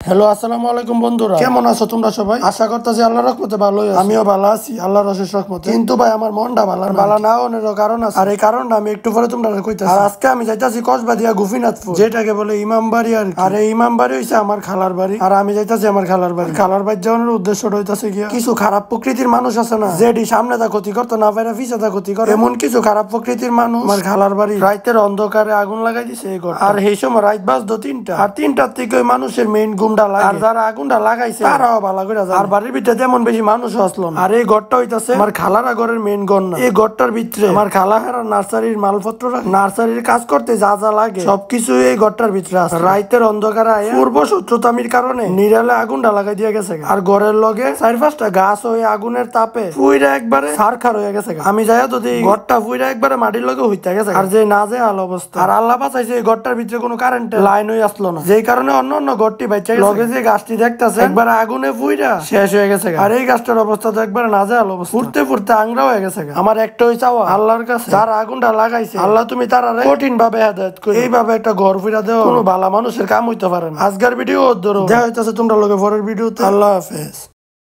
Hello, আসসালামু আলাইকুম বন্ধুরা, কেমন আছো তোমরা সবাই? আশা করতেছি আল্লাহর রহমতে ভালোই আছো। আমিও ভালো আছি আল্লাহর অশেষ রহমতে। কিন্তু ভাই আমার মনটা ভালো না অনেক কারণ আছে, আর এই কারণটা আমি একটু পরে তোমরা কইতাছি। আর আজকে আমি যাইতাছি কসবাদিয়া গোপীনাথপুর, যেটাকে বলে ইমামবাড়ি। আর এই ইমামবাড়ি হইছে আমার খালার বাড়ি, আর আমি যাইতাছি আমার খালার বাড়ি। খালার বাড়ি যাওয়ার উদ্দেশ্যটা হইতাছে গিয়া, কিছু খারাপ প্রকৃতির মানুষ আছে না, যেটি সামনে তা ক্ষতি করতে না পারে পিছে তা ক্ষতি করে, এমন কিছু খারাপ প্রকৃতির মানুষ আমার খালার বাড়ি রাইতের অন্ধকারে আগুন লাগাই দিছে এই ঘর। আর এই সময় রাত বাজতো 3টা, আর 3টার থেকে ওই মানুষের মেইন গুমটা লাগে। আর যারা আগুনটা লাগাইছে তারাও ভালো করে জানে। আর বাড়ির ভিতরে তেমন বেশি মানুষ আসলো না। আর এই ঘরটা হইতাছে আমার খালারা ঘরের মেইন ঘর না। এই ঘরটার ভিতরে আমার খালাহারা নার্সারির মালপত্র, নার্সারির কাজ করতে যা যা লাগে সবকিছু এই ঘরটার ভিতরে আছে। রাইতের অন্ধকারে পূর্ব শত্রুতামির কারণে নিরালে আগুনটা লাগাই দিয়ে গেছে। আর ঘরের লগে 4-5টা গাছ হয়ে আগুনের তাপে পুইরা একবারে সারখার হয়ে গেছে। আমি যাই যদি ঘরটা পুইরা একবারে মাটির লগে হইতে গেছে। আর যে না যে আলো অবস্থা। আর আল্লাহ বাঁচাইছে এই ঘরটার ভিতরে কোনো কারেন্টের লাইন হয়ে আসলো না, যেই কারণে অন্য ঘরটি বাইচা লগে যে গাছটি দেখতেছে একবার আগুনে পুইরা শেষ হয়ে গেছে। আর এই গাছটার অবস্থা তো একবার না যায় অবস্থা, ফুটতে আংরা হয়ে গেছে। আমার একটাই চাওয়া আল্লাহর কাছে, যারা আগুনটা লাগাইছে আল্লাহ তুমি তারা কঠিন ভাবে হেদায়েত করো। এইভাবে একটা ঘর ফিরা দেওয়া কোনো ভালো মানুষের কাম হইতে পারে না। আজকের ভিডিও ধরো দেখা হইতাছে তোমরা লগে পরের ভিডিওতে। আল্লাহ হাফেজ।